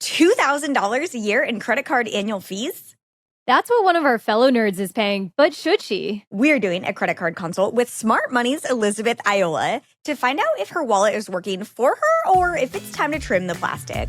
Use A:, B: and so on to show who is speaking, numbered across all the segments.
A: $2,000 a year in credit card annual fees?
B: That's what one of our fellow nerds is paying, but should she?
A: We're doing a credit card consult with Smart Money's Elizabeth Ayoola to find out if her wallet is working for her or if it's time to trim the plastic.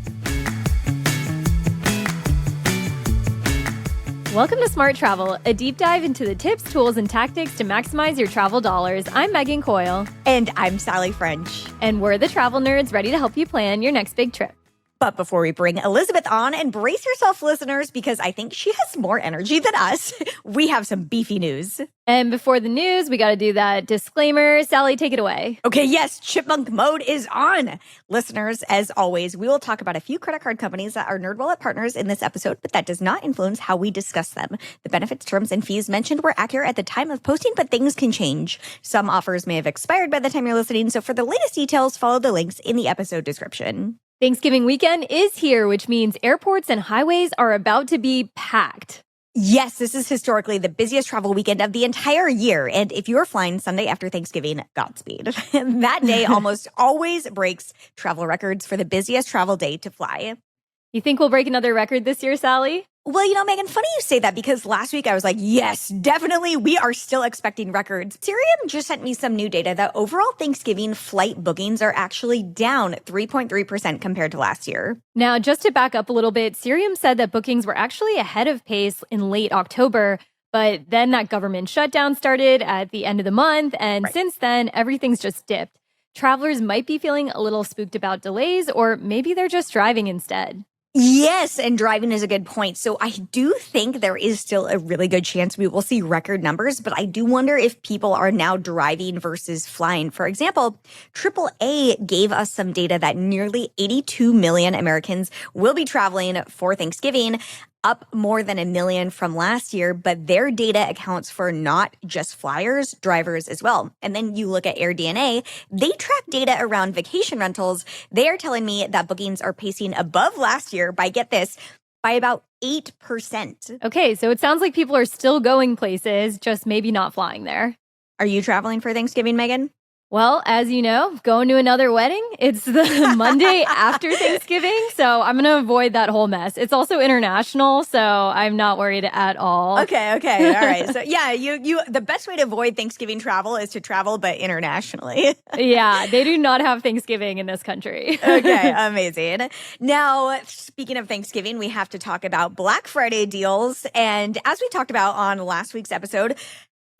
B: Welcome to Smart Travel, a deep dive into the tips, tools, and tactics to maximize your travel dollars. I'm Meghan Coyle.
A: And I'm Sally French.
B: And we're the travel nerds ready to help you plan your next big trip.
A: But before we bring Elizabeth on, and brace yourself, listeners, because I think she has more energy than us, we have some beefy news.
B: And before the news, we got to do that disclaimer. Sally, take it away.
A: Okay, yes, chipmunk mode is on. Listeners, as always, we will talk about a few credit card companies that are NerdWallet partners in this episode, but that does not influence how we discuss them. The benefits, terms, and fees mentioned were accurate at the time of posting, but things can change. Some offers may have expired by the time you're listening, so for the latest details, follow the links in the episode description.
B: Thanksgiving weekend is here, which means airports and highways are about to be packed.
A: Yes, this is historically the busiest travel weekend of the entire year. And if you're flying Sunday after Thanksgiving, Godspeed. That day almost always breaks travel records for the busiest travel day to fly.
B: You think we'll break another record this year, Sally?
A: Well, you know, Meghan, funny you say that because last week I was like, yes, definitely. We are still expecting records. Cirium just sent me some new data that overall Thanksgiving flight bookings are actually down 3.3% compared to last year.
B: Now, just to back up a little bit, Cirium said that bookings were actually ahead of pace in late October, but then that government shutdown started at the end of the month. And Since then, everything's just dipped. Travelers might be feeling a little spooked about delays, or maybe they're just driving instead.
A: Yes, and driving is a good point. So I do think there is still a really good chance we will see record numbers, but I do wonder if people are now driving versus flying. For example, AAA gave us some data that nearly 82 million Americans will be traveling for Thanksgiving, up more than 1 million from last year, but their data accounts for not just flyers, drivers as well. And then you look at AirDNA, they track data around vacation rentals. They are telling me that bookings are pacing above last year by, get this, by about 8%.
B: Okay, so it sounds like people are still going places, just maybe not flying there.
A: Are you traveling for Thanksgiving, Meghan?
B: Well, as you know, going to another wedding, it's the Monday after Thanksgiving, so I'm going to avoid that whole mess. It's also international, so I'm not worried at all.
A: Okay, all right. So yeah, you the best way to avoid Thanksgiving travel is to travel, but internationally.
B: Yeah, they do not have Thanksgiving in this country.
A: Okay, amazing. Now, speaking of Thanksgiving, we have to talk about Black Friday deals. And as we talked about on last week's episode,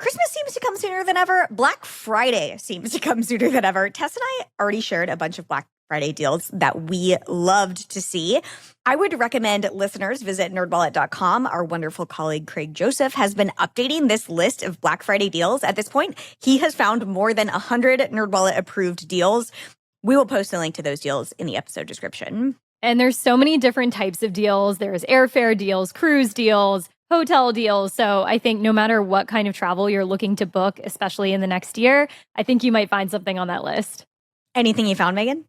A: Christmas seems to come sooner than ever. Black Friday seems to come sooner than ever. Tess and I already shared a bunch of Black Friday deals that we loved to see. I would recommend listeners visit nerdwallet.com. Our wonderful colleague Craig Joseph has been updating this list of Black Friday deals. At this point, he has found more than 100 NerdWallet approved deals. We will post a link to those deals in the episode description.
B: And there's so many different types of deals. There's airfare deals, cruise deals, hotel deals. So I think no matter what kind of travel you're looking to book, especially in the next year, I think you might find something on that list.
A: Anything you found, Meghan?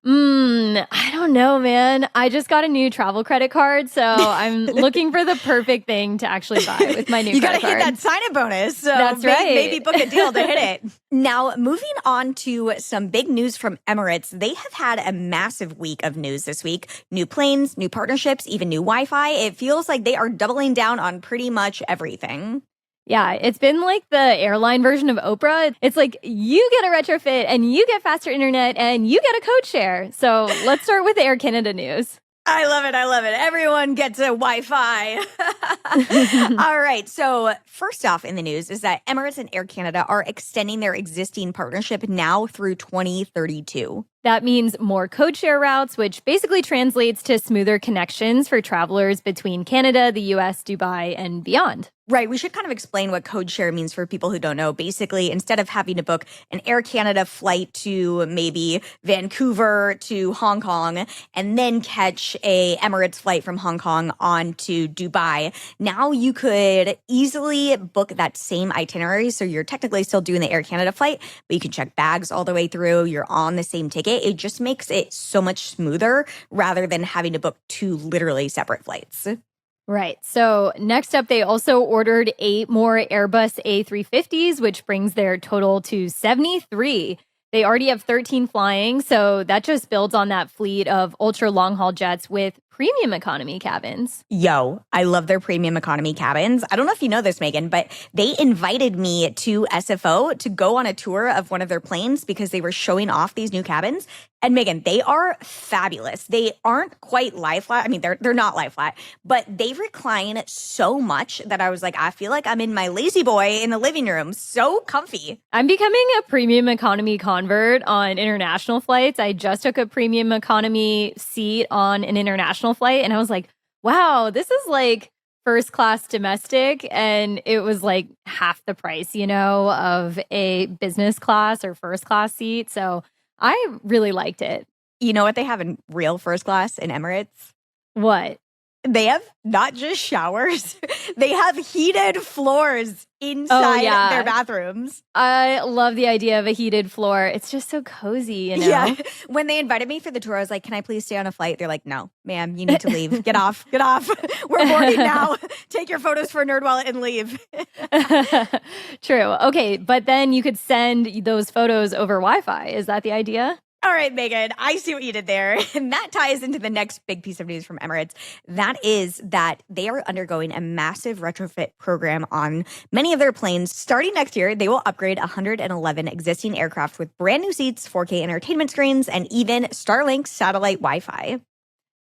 B: I don't know, man. I just got a new travel credit card, so I'm looking for the perfect thing to actually buy with my new credit card.
A: You gotta hit that sign-up bonus. So
B: That's right.
A: Maybe book a deal to hit it. Now, moving on to some big news from Emirates. They have had a massive week of news this week. New planes, new partnerships, even new Wi-Fi. It feels like they are doubling down on pretty much everything.
B: Yeah, it's been like the airline version of Oprah. It's like you get a retrofit and you get faster internet and you get a code share. So let's start with the Air Canada news.
A: I love it. Everyone gets a Wi-Fi. All right. So first off in the news is that Emirates and Air Canada are extending their existing partnership now through 2032.
B: That means more code share routes, which basically translates to smoother connections for travelers between Canada, the US, Dubai, and beyond.
A: Right. We should kind of explain what code share means for people who don't know. Basically, instead of having to book an Air Canada flight to maybe Vancouver to Hong Kong and then catch a Emirates flight from Hong Kong on to Dubai, now you could easily book that same itinerary. So you're technically still doing the Air Canada flight, but you can check bags all the way through. You're on the same ticket. It just makes it so much smoother rather than having to book two literally separate flights.
B: Right. So next up, they also ordered 8 more Airbus A350s, which brings their total to 73. They already have 13 flying, so that just builds on that fleet of ultra long-haul jets with premium economy cabins.
A: Yo, I love their premium economy cabins. I don't know if you know this, Meghan, but they invited me to SFO to go on a tour of one of their planes because they were showing off these new cabins. And Meghan, they are fabulous. They aren't quite lie flat. I mean, they're not lie flat, but they recline so much that I was like, I feel like I'm in my lazy boy in the living room. So comfy.
B: I'm becoming a premium economy convert on international flights. I just took a premium economy seat on an international flight, and I was like, wow, this is like first class domestic, and it was like half the price, of a business class or first class seat. So I really liked it.
A: You know what they have in real first class in Emirates?
B: What?
A: They have not just showers, they have heated floors inside their bathrooms.
B: I love the idea of a heated floor. It's just so cozy,
A: Yeah. When they invited me for the tour, I was like, can I please stay on a flight? They're like, no, ma'am, you need to leave. Get off. Get off. We're boarding now. Take your photos for NerdWallet and leave.
B: True. Okay. But then you could send those photos over Wi-Fi. Is that the idea?
A: All right, Meghan, I see what you did there. And that ties into the next big piece of news from Emirates. That is that they are undergoing a massive retrofit program on many of their planes. Starting next year, they will upgrade 111 existing aircraft with brand new seats, 4K entertainment screens, and even Starlink satellite Wi-Fi.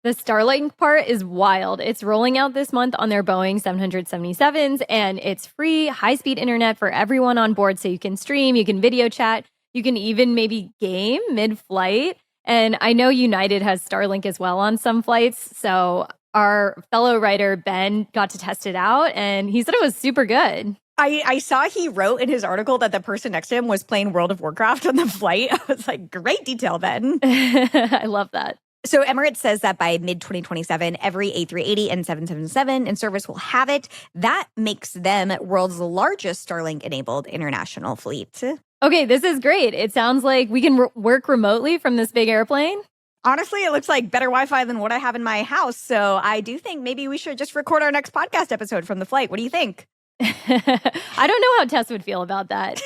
B: The Starlink part is wild. It's rolling out this month on their Boeing 777s, and it's free, high-speed internet for everyone on board, so you can stream, you can video chat. You can even maybe game mid-flight. And I know United has Starlink as well on some flights. So our fellow writer, Ben, got to test it out, and he said it was super good.
A: I saw he wrote in his article that the person next to him was playing World of Warcraft on the flight. I was like, great detail, Ben.
B: I love that.
A: So Emirates says that by mid-2027, every A380 and 777 in service will have it. That makes them world's largest Starlink-enabled international fleet.
B: Okay, this is great. It sounds like we can work remotely from this big airplane.
A: Honestly, it looks like better Wi-Fi than what I have in my house. So I do think maybe we should just record our next podcast episode from the flight. What do you think?
B: I don't know how Tess would feel about that.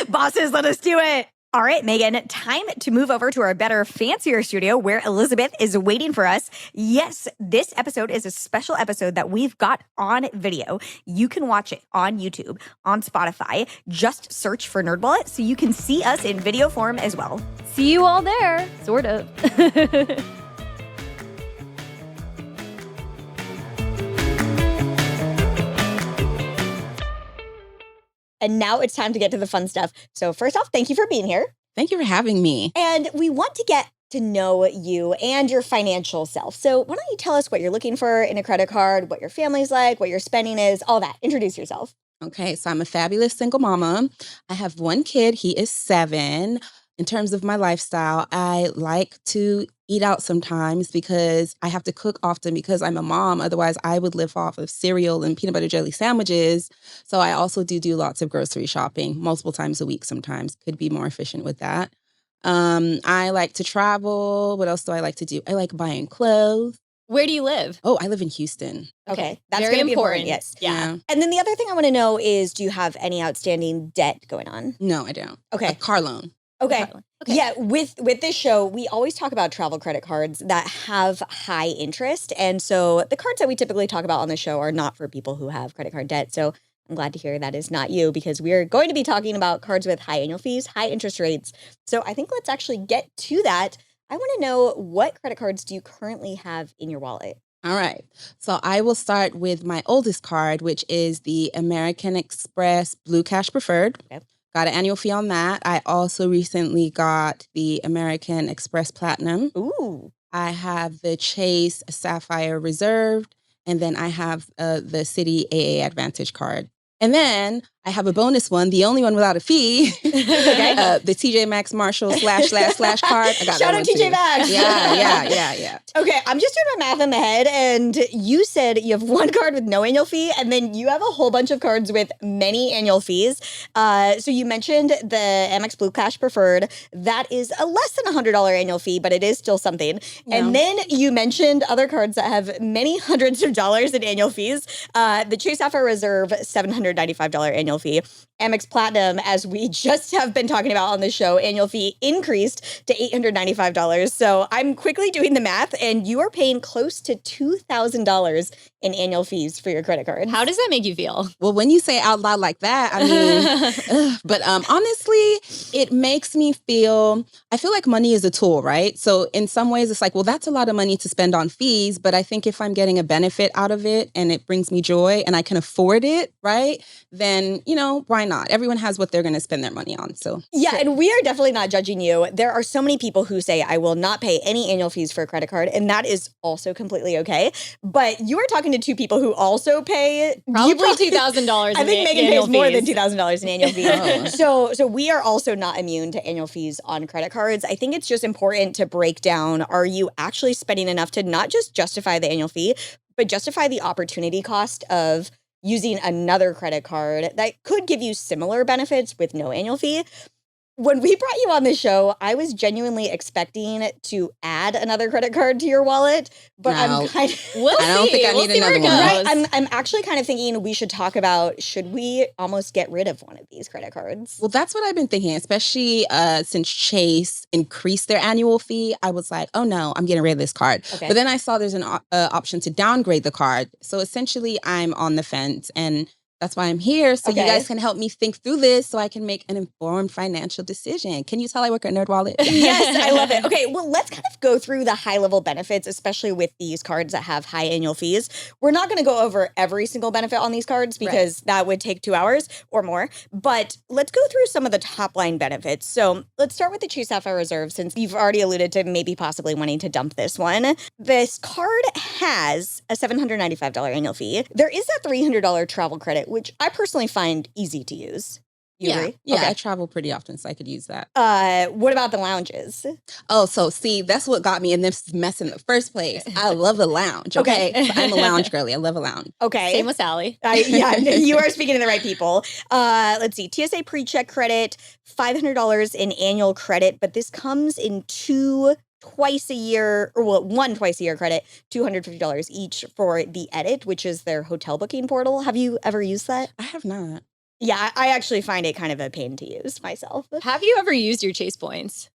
A: Bosses, let us do it. All right, Meghan, time to move over to our better, fancier studio where Elizabeth is waiting for us. Yes, this episode is a special episode that we've got on video. You can watch it on YouTube, on Spotify. Just search for NerdWallet so you can see us in video form as well.
B: See you all there, sort of.
A: And now it's time to get to the fun stuff. So first off, thank you for being here.
C: Thank you for having me.
A: And we want to get to know you and your financial self. So why don't you tell us what you're looking for in a credit card, what your family's like, what your spending is, all that. Introduce yourself.
C: Okay, so I'm a fabulous single mama. I have one kid. He is 7. In terms of my lifestyle, I like to eat out sometimes because I have to cook often because I'm a mom. Otherwise, I would live off of cereal and peanut butter jelly sandwiches. So I also do lots of grocery shopping multiple times a week sometimes. Could be more efficient with that. I like to travel. What else do I like to do? I like buying clothes.
B: Where do you live?
C: Oh, I live in Houston.
A: Okay. That's
B: very
A: going to be
B: important.
A: Yes.
C: Yeah.
A: And then the other thing I want to know is, do you have any outstanding debt going on?
C: No, I don't.
A: Okay.
C: A car loan.
A: Okay.
B: Okay.
A: Yeah, with this show, we always talk about travel credit cards that have high interest. And so the cards that we typically talk about on the show are not for people who have credit card debt. So I'm glad to hear that is not you, because we're going to be talking about cards with high annual fees, high interest rates. So I think let's actually get to that. I want to know, what credit cards do you currently have in your wallet?
C: All right. So I will start with my oldest card, which is the American Express Blue Cash Preferred.
A: Okay.
C: Got an annual fee on that. I also recently got the American Express Platinum.
A: Ooh.
C: I have the Chase Sapphire Reserve, and then I have the Citi AA Advantage card. And then I have a bonus one, the only one without a fee.
A: Okay.
C: The TJ Maxx Marshall / card. I got
A: Shout
C: that
A: out
C: one
A: TJ
C: too.
A: Maxx.
C: Yeah.
A: Okay, I'm just doing my math in my head, and you said you have one card with no annual fee, and then you have a whole bunch of cards with many annual fees. So you mentioned the Amex Blue Cash Preferred. That is a less than $100 annual fee, but it is still something.
C: Yeah.
A: And then you mentioned other cards that have many hundreds of dollars in annual fees. The Chase Sapphire Reserve, $795 annual fee. Amex Platinum, as we just have been talking about on the show, annual fee increased to $895. So I'm quickly doing the math, and you are paying close to $2,000 in annual fees for your credit card.
B: How does that make you feel?
C: Well, when you say it out loud like that, I mean, but honestly, it makes me I feel like money is a tool, right? So in some ways, it's like, well, that's a lot of money to spend on fees. But I think if I'm getting a benefit out of it and it brings me joy and I can afford it, right? Then, why not? Everyone has what they're going to spend their money on. So
A: yeah, and we are definitely not judging you. There are so many people who say, I will not pay any annual fees for a credit card. And that is also completely okay. But you are talking to two people who also pay
B: probably $2,000.
A: I think Meghan pays more than $2,000 in annual fees.
C: Oh.
A: So we are also not immune to annual fees on credit cards. I think it's just important to break down, are you actually spending enough to not just justify the annual fee, but justify the opportunity cost of using another credit card that could give you similar benefits with no annual fee? When we brought you on the show, I was genuinely expecting to add another credit card to your wallet, but
C: No.
A: I'm kind of...
C: I don't think I need another one.
A: Right, I'm actually kind of thinking we should talk about, should we almost get rid of one of these credit cards?
C: Well, that's what I've been thinking, especially since Chase increased their annual fee. I was like, oh no, I'm getting rid of this card.
A: Okay.
C: But then I saw there's an option to downgrade the card. So essentially, I'm on the fence, and that's why I'm here. So you guys can help me think through this so I can make an informed financial decision. Can you tell I work at NerdWallet?
A: Yes, I love it. Okay, well, let's kind of go through the high-level benefits, especially with these cards that have high annual fees. We're not going to go over every single benefit on these cards because that would take 2 hours or more. But let's go through some of the top-line benefits. So let's start with the Chase Sapphire Reserve, since you've already alluded to maybe possibly wanting to dump this one. This card has a $795 annual fee. There is that $300 travel credit, which I personally find easy to use. You agree?
C: Yeah,
A: Okay.
C: I travel pretty often, so I could use that.
A: What about the lounges?
C: Oh, so see, that's what got me in this mess in the first place. I love a lounge, okay? So I'm a lounge girly. I love a lounge.
A: Okay.
B: Same with Sally.
A: Yeah, you are speaking to the right people. Let's see. TSA pre-check credit, $500 in annual credit, but this comes in one twice a year credit, $250 each for the Edit, which is their hotel booking portal. Have you ever used that?
C: I have not.
A: Yeah, I actually find it kind of a pain to use myself.
B: Have you ever used your Chase points?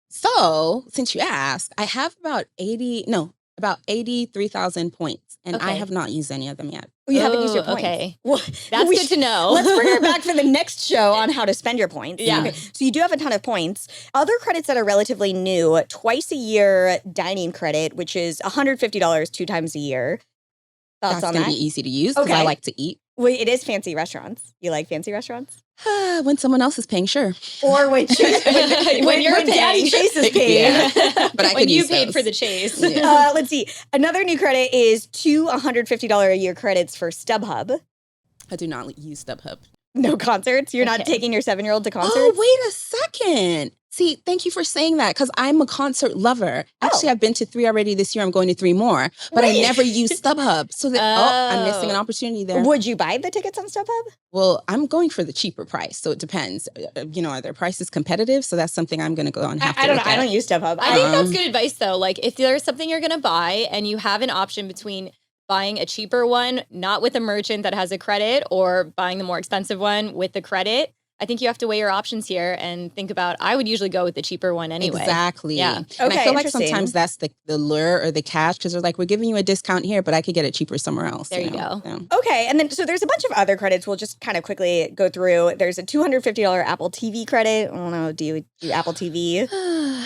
C: So, since you asked, I have about 83,000 points, and I have not used any of them yet.
A: You haven't used your points.
B: Okay.
A: Well,
B: That's good to know.
A: Let's bring her back for the next show on how to spend your points.
B: Yeah.
A: Okay. So you do have a ton of points. Other credits that are relatively new, twice a year dining credit, which is $150 2 times a year. Thoughts
C: That's
A: on
C: going
A: that?
C: to be easy to use because I like to eat.
A: Well, it is fancy restaurants. You like fancy restaurants?
C: When someone else is paying, sure.
A: Or when
B: you're
A: Daddy Chase is paying.
C: Yeah. But I
B: when
C: could
B: you
C: use
B: paid
C: those.
B: for the Chase.
C: Yeah.
A: Let's see. Another new credit is 2 $150 a year credits for StubHub.
C: I do not use StubHub.
A: No concerts? You're not
B: Okay.
A: taking your 7-year-old to concerts?
C: Oh, wait a second. See, thank you for saying that because I'm a concert lover. Actually, I've been to 3 already this year. I'm going to 3 more, but I never use StubHub. So I'm missing an opportunity there.
A: Would you buy the tickets on StubHub?
C: Well, I'm going for the cheaper price, so it depends. Are their prices competitive? So that's something I'm going to go and have to
A: I don't
C: look
A: know. I
C: at.
A: don't use StubHub.
B: I think that's good advice, though. Like, if there's something you're going to buy and you have an option between buying a cheaper one, not with a merchant that has a credit, or buying the more expensive one with the credit, I think you have to weigh your options here and think about, I would usually go with the cheaper one anyway.
C: Exactly.
B: Yeah.
C: And I
A: Okay,
C: feel like
A: interesting.
C: sometimes that's the lure or the catch because they're like, we're giving you a discount here, but I could get it cheaper somewhere else.
B: There you
C: know?
B: go.
C: Yeah.
A: Okay, and then so there's a bunch of other credits we'll just kind of quickly go through. There's a $250 Apple TV credit. I don't know, do you do Apple TV?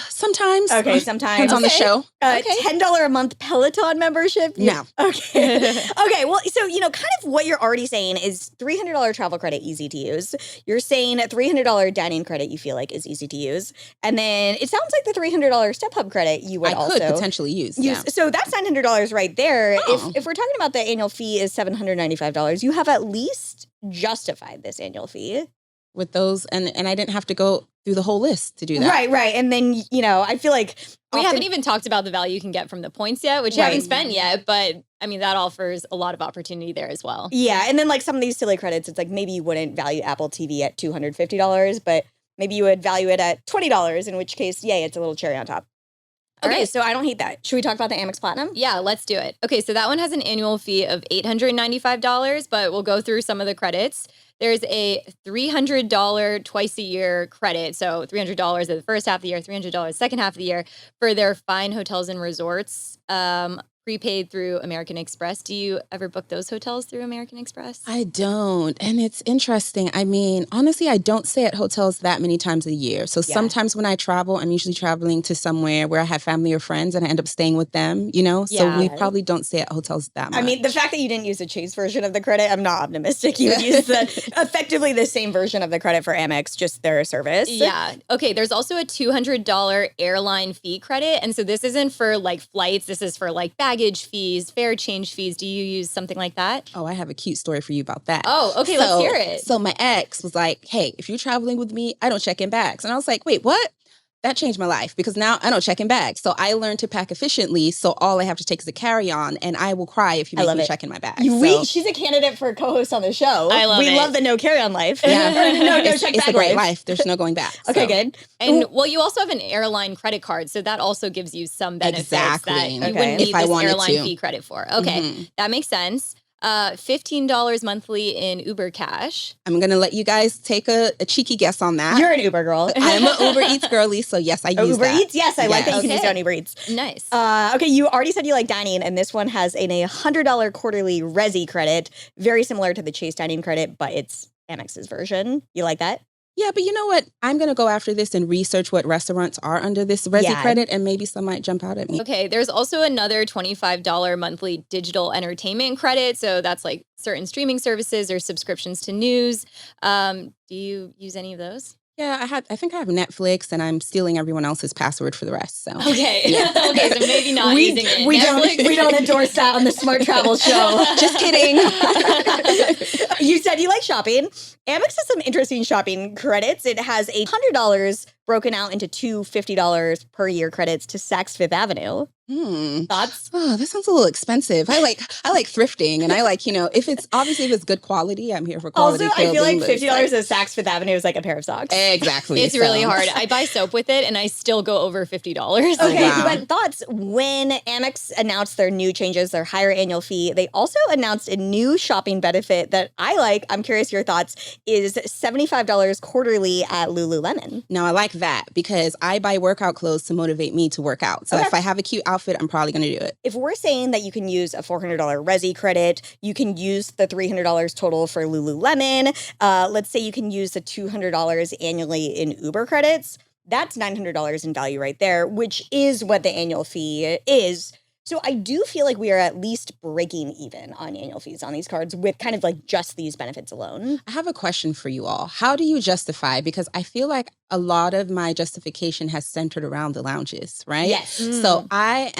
C: Sometimes.
A: Okay, sometimes.
C: Depends on the show.
A: $10 a month Peloton membership?
C: No.
A: Okay. Okay, well, so, kind of what you're already saying is $300 travel credit, easy to use. You're saying $300 dining credit you feel like is easy to use. And then it sounds like the $300 StubHub credit you would
C: I could potentially use. Yeah.
A: So that's $900 right there.
C: Oh.
A: If we're talking about the annual fee is $795, you have at least justified this annual fee.
C: With those, and I didn't have to go through the whole list to do that.
A: Right. And then, I feel like
B: We haven't even talked about the value you can get from the points yet, which you haven't spent yet, but I mean, that offers a lot of opportunity there as well.
A: Yeah, and then like some of these silly credits, it's like maybe you wouldn't value Apple TV at $250, but maybe you would value it at $20, in which case, yay, it's a little cherry on top. Okay,
B: right.
A: so I don't hate that. Should we talk about the Amex Platinum?
B: Yeah, let's do it. Okay, so that one has an annual fee of $895, but we'll go through some of the credits. there's a $300 twice a year credit. So $300 at the first half of the year, $300 second half of the year for their fine hotels and resorts. Prepaid through American Express. Do you ever book those hotels through American Express?
C: I don't. And it's interesting. I mean, honestly, I don't stay at hotels that many times a year. So sometimes when I travel, I'm usually traveling to somewhere where I have family or friends and I end up staying with them, you know? So we probably don't stay at hotels that much.
A: I mean, the fact that you didn't use the Chase version of the credit, I'm not optimistic. You would use effectively the same version of the credit for Amex, just their service.
B: Yeah. Okay. There's also a $200 airline fee credit. And so this isn't for like flights. This is for like baggage fees, fare change fees. Do you use something like that?
C: Oh, I have a cute story for you about that.
B: Oh, okay. Let's hear it.
C: So my ex was like, hey, if you're traveling with me, I don't check in bags. And I was like, wait, what? That changed my life because now I don't check in bags. So I learned to pack efficiently. So all I have to take is a carry-on, and I will cry if you make me check in my bag.
A: She's a candidate for co-host on the show.
B: I love it.
A: We love the no carry-on life.
C: Yeah.
A: It's
C: a great life. There's no going back.
A: Okay, good.
B: And well, you also have an airline credit card, so that also gives you some benefits that you wouldn't need this airline fee credit for. Okay, that makes sense. $15 monthly in Uber Cash.
C: I'm going to let you guys take a cheeky guess on that.
A: You're an Uber girl.
C: I'm an Uber Eats girly, so yes, I use
A: Uber
C: that.
A: Eats? Yes, I like that you can use it on Uber Eats.
B: Nice.
A: Okay, you already said you like dining, and this one has a $100 quarterly Resi credit, very similar to the Chase dining credit, but it's Amex's version. You like that?
C: Yeah, but you know what? I'm going to go after this and research what restaurants are under this Resi credit, and maybe some might jump out at me.
B: Okay, there's also another $25 monthly digital entertainment credit. So that's like certain streaming services or subscriptions to news. Do you use any of those?
C: Yeah, I think I have Netflix, and I'm stealing everyone else's password for the rest. So
B: okay, okay, so maybe not using it.
A: We don't endorse that on the Smart Travel Show.
C: Just kidding.
A: You said you like shopping. Amex has some interesting shopping credits. It has $100 broken out into two $50 per year credits to Saks Fifth Avenue. Thoughts?
C: Oh, that sounds a little expensive. I like thrifting, and I like, if it's good quality, I'm here for quality.
A: Also, I feel like $50 at Saks Fifth Avenue is like a pair of socks.
C: Exactly.
B: It's really hard. I buy soap with it, and I still go over $50.
A: Okay, but thoughts? When Amex announced their new changes, their higher annual fee, they also announced a new shopping benefit that I like. I'm curious your thoughts. Is $75 quarterly at Lululemon.
C: Now, I like that because I buy workout clothes to motivate me to work out. So if I have a cute outfit, I'm probably going to do it.
A: If we're saying that you can use a $400 Resi credit, you can use the $300 total for Lululemon. Let's say you can use the $200 annually in Uber credits. That's $900 in value right there, which is what the annual fee is. So I do feel like we are at least breaking even on annual fees on these cards with kind of like just these benefits alone.
C: I have a question for you all. How do you justify? Because I feel like a lot of my justification has centered around the lounges, right?
A: Yes.
C: So I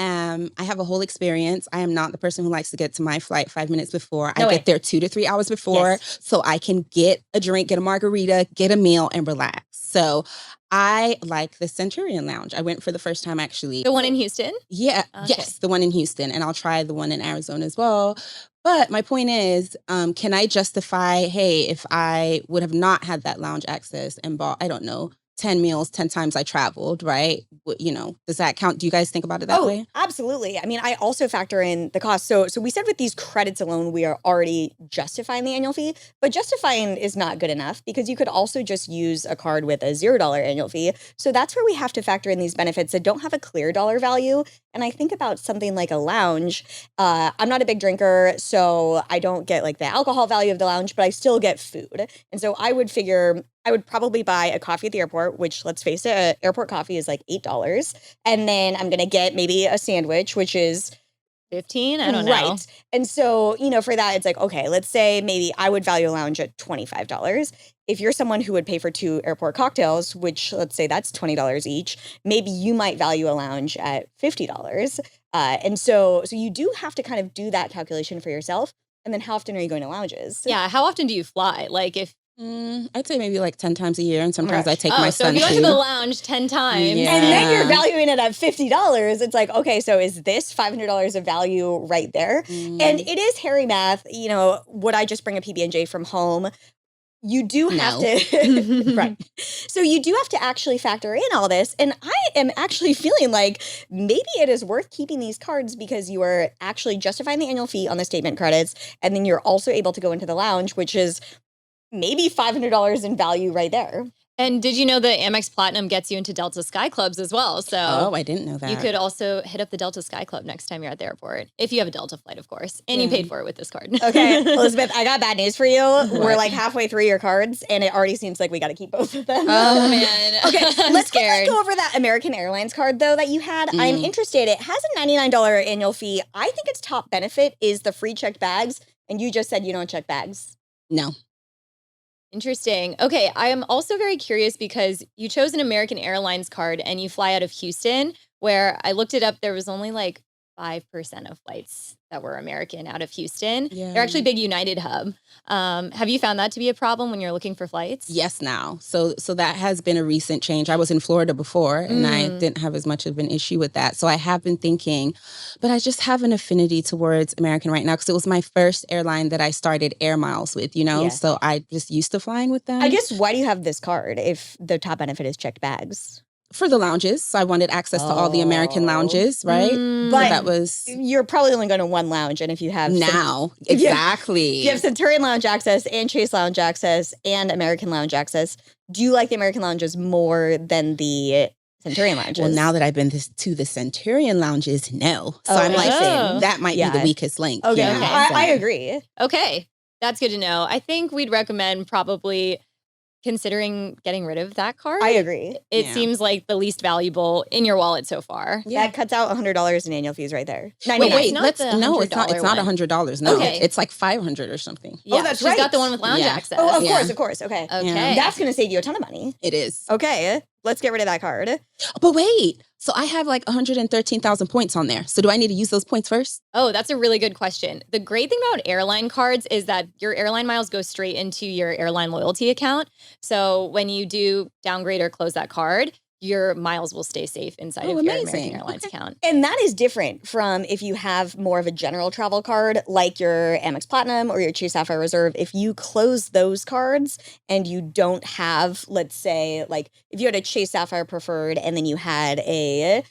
C: have a whole experience. I am not the person who likes to get to my flight 5 minutes before.
A: No
C: I
A: way.
C: get there 2 to 3 hours before so I can get a drink, get a margarita, get a meal, and relax. So I like the Centurion Lounge. I went for the first time, actually.
B: The one in Houston?
C: Yeah. Okay. Yes, the one in Houston. And I'll try the one in Arizona as well. But my point is, can I justify, hey, if I would have not had that lounge access and bought, I don't know, 10 meals, 10 times I traveled, right? Does that count? Do you guys think about it that way?
A: Absolutely. I mean, I also factor in the cost. So we said with these credits alone, we are already justifying the annual fee, but justifying is not good enough because you could also just use a card with a $0 annual fee. So that's where we have to factor in these benefits that don't have a clear dollar value. And I think about something like a lounge. I'm not a big drinker, so I don't get like the alcohol value of the lounge, but I still get food. And so I would figure I would probably buy a coffee at the airport, which let's face it, airport coffee is like $8. And then I'm going to get maybe a sandwich, which is
B: 15? I don't know.
A: Right. And so, for that, it's like, okay, let's say maybe I would value a lounge at $25. If you're someone who would pay for 2 airport cocktails, which let's say that's $20 each, maybe you might value a lounge at $50. And so you do have to kind of do that calculation for yourself. And then how often are you going to lounges?
B: Yeah. How often do you fly? Like if
C: I'd say maybe like 10 times a year, and sometimes I take my
B: so
C: son
B: if you went
C: too.
B: to the lounge 10 times.
C: Yeah.
A: And then you're valuing it at $50. It's like, okay, so is this $500 of value right there? And it is hairy math. Would I just bring a PB&J from home? You do have to, right. So you do have to actually factor in all this. And I am actually feeling like maybe it is worth keeping these cards because you are actually justifying the annual fee on the statement credits. And then you're also able to go into the lounge, which is maybe $500 in value right there.
B: And did you know that Amex Platinum gets you into Delta Sky Clubs as well? So
C: I didn't know that.
B: You could also hit up the Delta Sky Club next time you're at the airport, if you have a Delta flight, of course. And you paid for it with this card.
A: Okay, Elizabeth, I got bad news for you. We're like halfway through your cards, and it already seems like we got to keep both of them.
B: Oh, man.
A: Okay, let's
B: scared.
A: go over that American Airlines card, though, that you had. I'm interested. It has a $99 annual fee. I think its top benefit is the free checked bags, and you just said you don't check bags.
C: No.
B: Interesting. Okay, I am also very curious because you chose an American Airlines card and you fly out of Houston, where I looked it up. There was only like 5% of flights that were American out of Houston.
C: Yeah.
B: They're actually a big United hub. Have you found that to be a problem when you're looking for flights?
C: Yes, now. So that has been a recent change. I was in Florida before, and I didn't have as much of an issue with that. So I have been thinking, but I just have an affinity towards American right now because it was my first airline that I started air miles with,
A: Yes.
C: So I just used to flying with them.
A: I guess, why do you have this card if the top benefit is checked bags?
C: For the lounges. So I wanted access to all the American lounges, right?
A: But
C: So that was
A: you're probably only going to one lounge, and if you have
C: now.
A: if you have-
C: Exactly.
A: you have Centurion Lounge access and Chase Lounge access and American Lounge access, do you like the American lounges more than the Centurion lounges?
C: Well, now that I've been to the Centurion lounges, no. So
A: Oh,
C: I'm like,
B: interesting.
C: that might
A: Yeah.
C: be the weakest link.
A: Okay,
C: you know?
A: I agree.
B: Okay, that's good to know. I think we'd recommend probably considering getting rid of that card.
A: I agree.
B: It
C: Yeah.
B: seems like the least valuable in your wallet so far.
C: Yeah.
A: That cuts out $100 in annual fees right there.
C: Wait,
A: 99.
B: not
C: let's
B: the
C: no, it's not.
B: $100
C: It's not
B: one.
C: $100. No,
B: Okay.
C: it's like 500 or something.
B: Yeah,
A: that's
B: she's
A: right.
B: got the one with lounge
C: Yeah.
B: access.
A: Oh,
C: Yeah.
A: of course. Okay.
B: Okay.
A: That's going to save you a ton of money.
C: It is.
A: Okay, let's get rid of that card.
C: But wait, so I have like 113,000 points on there. So do I need to use those points first?
B: Oh, that's a really good question. The great thing about airline cards is that your airline miles go straight into your airline loyalty account. So when you do downgrade or close that card, your miles will stay safe inside
C: Oh,
B: of your
C: amazing.
B: American Airlines account.
A: And that is different from if you have more of a general travel card like your Amex Platinum or your Chase Sapphire Reserve. If you close those cards and you don't have, let's say, like if you had a Chase Sapphire Preferred and then you had a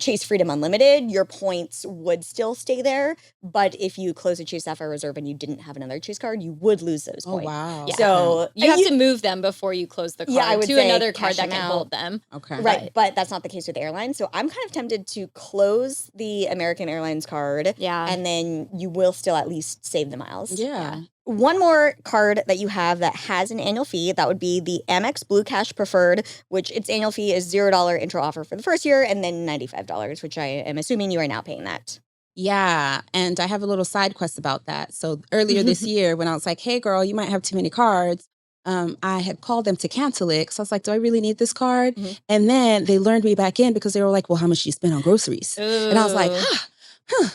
A: Chase Freedom Unlimited, your points would still stay there. But if you close a Chase Sapphire Reserve and you didn't have another Chase card, you would lose those
C: Oh,
A: points.
C: wow.
B: Yeah.
A: So
B: You have to move them before you close the card
A: Yeah, I would
B: to
A: say
B: another
A: cash
B: card that
A: them
B: can
A: out.
B: hold them.
C: Okay.
A: Right, but that's not the case with airlines. So I'm kind of tempted to close the American Airlines card.
B: Yeah.
A: And then you will still at least save the miles.
C: Yeah.
A: One more card that you have that has an annual fee, that would be the Amex Blue Cash Preferred, which its annual fee is $0 intro offer for the first year and then $95, which I am assuming you are now paying that.
C: Yeah. And I have a little side quest about that. So earlier this year, when I was like, hey, girl, you might have too many cards, I had called them to cancel it. So I was like, do I really need this card?
A: Mhm.
C: And then they learned me back in because they were like, well, how much do you spend on groceries? And I was like,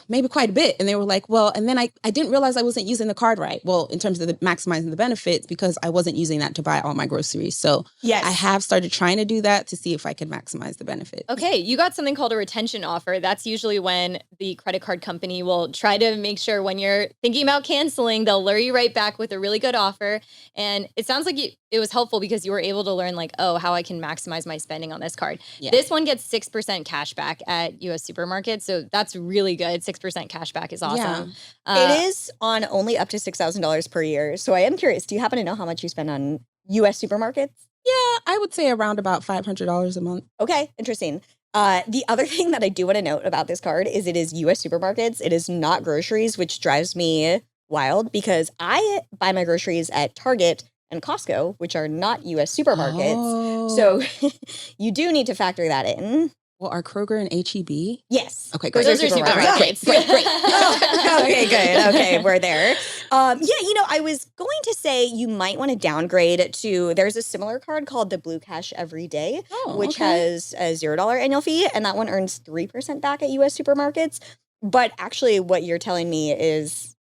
C: maybe quite a bit. And they were like, well, and then I didn't realize I wasn't using the card right. Well, in terms of maximizing the benefits, because I wasn't using that to buy all my groceries. So
A: Yes.
C: I have started trying to do that to see if I could maximize the benefit.
B: Okay, you got something called a retention offer. That's usually when the credit card company will try to make sure when you're thinking about canceling, they'll lure you right back with a really good offer. And it sounds like it was helpful because you were able to learn like, oh, how I can maximize my spending on this card.
C: Yeah.
B: This one gets 6% cash back at US supermarkets. So that's really good. 6% cash back is awesome.
A: it is on only up to $6,000 per year. So I am curious, do you happen to know how much you spend on U.S. supermarkets?
C: Yeah, I would say around about $500 a month.
A: Okay, interesting. The other thing that I do want to note about this card is it is U.S. supermarkets. It is not groceries, which drives me wild because I buy my groceries at Target and Costco, which are not U.S. supermarkets.
C: Oh.
A: So you do need to factor that in.
C: Well, are Kroger and HEB?
A: Yes.
C: Okay, great.
B: Those are
A: supermarkets.
B: supermarkets.
C: Great, great.
A: Okay, good. Okay, we're there. I was going to say you might want to downgrade to, there's a similar card called the Blue Cash Every Day,
C: Oh,
A: which
C: okay.
A: has a $0 annual fee, and that one earns 3% back at U.S. supermarkets. But actually, what you're telling me is,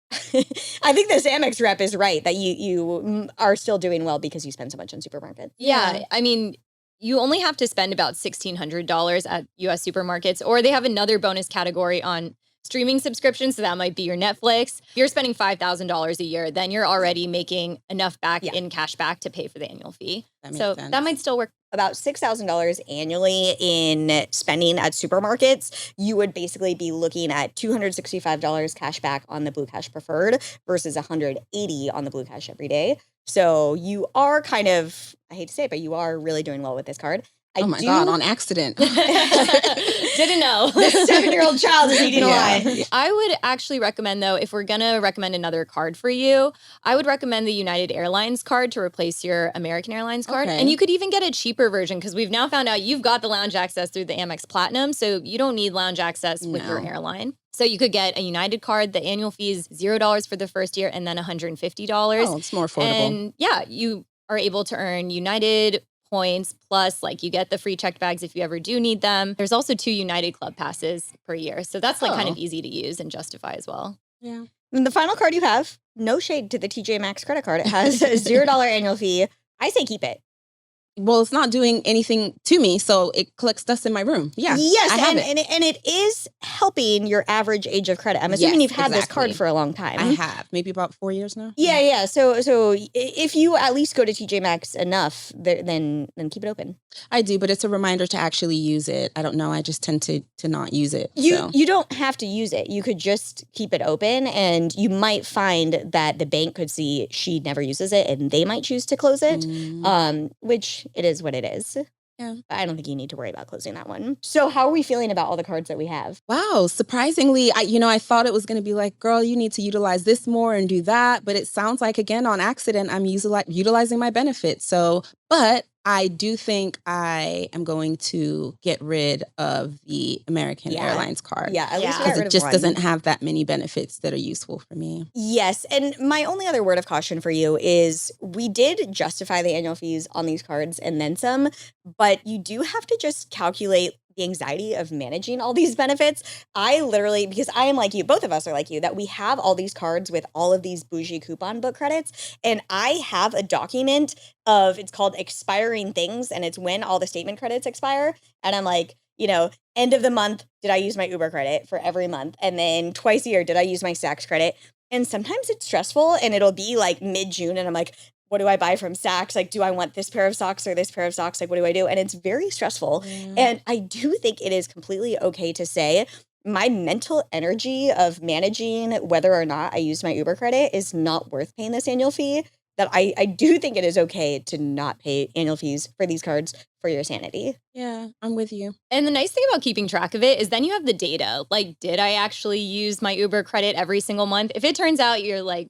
A: I think this Amex rep is right, that you are still doing well because you spend so much on supermarkets.
B: Yeah, I mean, you only have to spend about $1,600 at US supermarkets, or they have another bonus category on streaming subscriptions. So that might be your Netflix. If you're spending $5,000 a year, then you're already making enough back in cash back to pay for the annual fee.
C: That makes
B: So
C: sense.
B: that might still work.
A: About $6,000 annually in spending at supermarkets, you would basically be looking at $265 cash back on the Blue Cash Preferred versus $180 on the Blue Cash Every Day. So you are kind of, I hate to say it, but you are really doing well with this card.
C: Oh my God, on accident.
B: Didn't know.
A: This 7-year-old child is eating a line.
B: I would actually recommend, though, if we're going to recommend another card for you, I would recommend the United Airlines card to replace your American Airlines card.
C: Okay.
B: And you could even get a cheaper version because we've now found out you've got the lounge access through the Amex Platinum. So you don't need lounge access with your airline. So you could get a United card. The annual fee is $0 for the first year and then $150.
C: Oh, it's more affordable.
B: And yeah, you are able to earn United points plus like you get the free checked bags if you ever do need them. There's also 2 United Club passes per year. So that's like kind of easy to use and justify as well.
C: Yeah.
A: And the final card you have, no shade to the TJ Maxx credit card. It has a $0 annual fee. I say keep it.
C: Well, it's not doing anything to me, so it collects dust in my room. Yeah.
A: Yes,
C: I have
A: and it is helping your average age of credit. I'm assuming you've had this card for a long time.
C: I have. Maybe about 4 years now.
A: Yeah. So if you at least go to TJ Maxx enough, then keep it open.
C: I do, but it's a reminder to actually use it. I don't know. I just tend to not use it.
A: You don't have to use it. You could just keep it open, and you might find that the bank could see she never uses it, and they might choose to close it, which it is what it is.
C: Yeah.
A: I don't think you need to worry about closing that one. So how are we feeling about all the cards that we have?
C: Wow. Surprisingly, I thought it was going to be like, girl, you need to utilize this more and do that. But it sounds like, again, on accident, I'm utilizing my benefits. So, but I do think I am going to get rid of the American Airlines card.
A: Yeah, at least
C: because it just doesn't have that many benefits that are useful for me.
A: Yes, and my only other word of caution for you is we did justify the annual fees on these cards and then some, but you do have to just calculate the anxiety of managing all these benefits. I literally, because I am like you, both of us are like you, that we have all these cards with all of these bougie coupon book credits. And I have a document of, it's called expiring things. And it's when all the statement credits expire. And I'm like, end of the month, did I use my Uber credit for every month? And then twice a year, did I use my Saks credit? And sometimes it's stressful and it'll be like mid-June and I'm like, what do I buy from Saks? Like, do I want this pair of socks or this pair of socks? Like, what do I do? And it's very stressful. Yeah. And I do think it is completely okay to say my mental energy of managing whether or not I use my Uber credit is not worth paying this annual fee. That I do think it is okay to not pay annual fees for these cards for your sanity.
C: Yeah, I'm with you.
B: And the nice thing about keeping track of it is then you have the data. Like, did I actually use my Uber credit every single month? If it turns out you're like,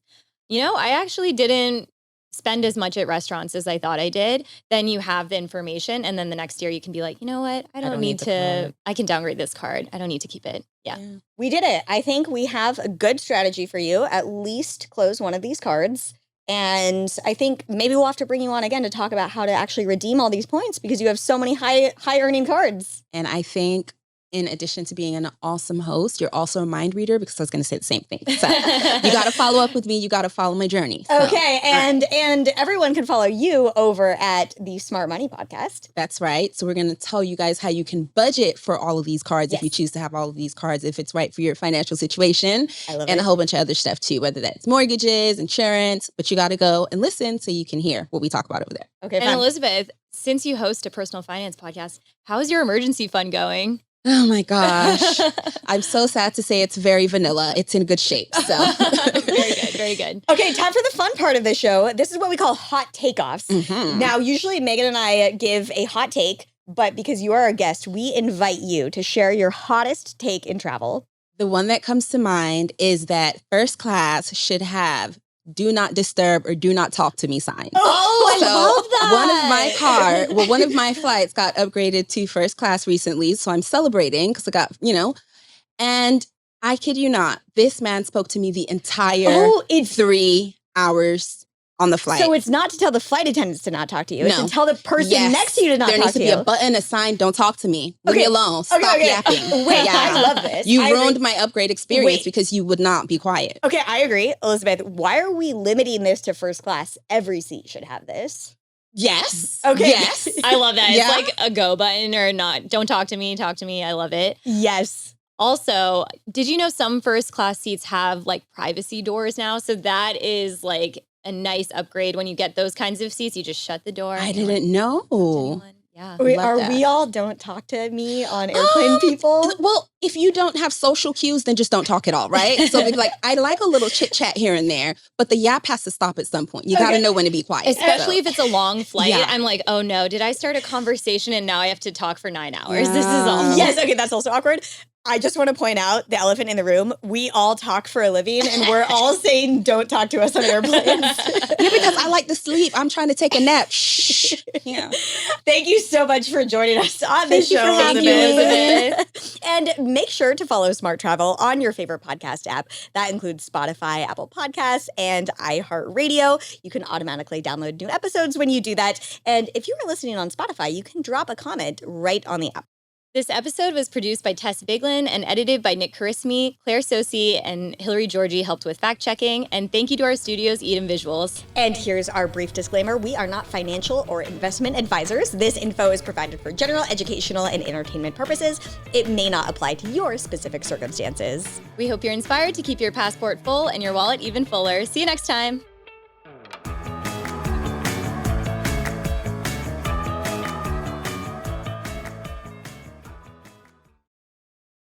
B: I actually didn't spend as much at restaurants as I thought I did, then you have the information. And then the next year you can be like, you know what? I don't need to, I can downgrade this card. I don't need to keep it. Yeah.
A: We did it. I think we have a good strategy for you. At least close one of these cards. And I think maybe we'll have to bring you on again to talk about how to actually redeem all these points because you have so many high earning cards.
C: And I think in addition to being an awesome host, you're also a mind reader because I was going to say the same thing. So you got to follow up with me. You got to follow my journey. So,
A: okay. And everyone can follow you over at the Smart Money Podcast.
C: That's right. So we're going to tell you guys how you can budget for all of these cards if you choose to have all of these cards, if it's right for your financial situation.
A: I love
C: and
A: it.
C: A whole bunch of other stuff too, whether that's mortgages, insurance, but you got to go and listen so you can hear what we talk about over there.
A: Okay.
B: And
A: fine.
B: Since since you host a personal finance podcast, how's your emergency fund going?
C: Oh my gosh. I'm so sad to say it's very vanilla. It's in good shape. So
B: Very good. Very good.
A: Okay, time for the fun part of the show. This is what we call hot takeoffs.
C: Mhm.
A: Now, usually Meghan and I give a hot take, but because you are our guest, we invite you to share your hottest take in travel.
C: The one that comes to mind is that first class should have do not disturb or do not talk to me signs.
A: Oh, I love that.
C: One of my flights got upgraded to first class recently. So I'm celebrating because I got, and I kid you not, this man spoke to me the entire 3 hours on the flight.
A: So it's not to tell the flight attendants to not talk to you. It's to tell the person next to you to not talk to you.
C: There needs to be a button, a sign, don't talk to me. Leave me alone. Stop yapping.
A: Wait, I love this.
C: You ruined my upgrade experience because you would not be quiet.
A: Okay, I agree. Elizabeth, why are we limiting this to first class? Every seat should have this.
C: Yes.
A: Okay.
C: Yes.
B: I love that.
C: Yeah.
B: It's like a go button or not. Don't talk to me. Talk to me. I love it.
A: Yes.
B: Also, did you know some first class seats have like privacy doors now? So that is like a nice upgrade when you get those kinds of seats. You just shut the door.
C: I didn't know.
B: Yeah.
A: Wait,
C: Love
A: are
C: that.
A: we all don't talk to me on airplane people?
C: Well, if you don't have social cues, then just don't talk at all, right? So be like, I like a little chit chat here and there, but the yap has to stop at some point. You got to know when to be quiet.
B: Especially if it's a long flight.
C: Yeah.
B: I'm like, oh no, did I start a conversation and now I have to talk for 9 hours?
C: Yeah.
B: This is awful.
A: Yes, okay, that's also awkward. I just want to point out the elephant in the room. We all talk for a living and we're all saying don't talk to us on airplanes.
C: Yeah, because I like to sleep. I'm trying to take a nap. Shh. Yeah.
A: Thank you so much for joining us on the
C: Thank you
A: show,
C: for having
A: Elizabeth. And make sure to follow Smart Travel on your favorite podcast app. That includes Spotify, Apple Podcasts, and iHeartRadio. You can automatically download new episodes when you do that. And if you are listening on Spotify, you can drop a comment right on the app.
B: This episode was produced by Tess Biglin and edited by Nick Carissimi. Claire Sosi and Hillary Georgie helped with fact-checking. And thank you to our studios, Edom Visuals.
A: And here's our brief disclaimer. We are not financial or investment advisors. This info is provided for general, educational, and entertainment purposes. It may not apply to your specific circumstances.
B: We hope you're inspired to keep your passport full and your wallet even fuller. See you next time.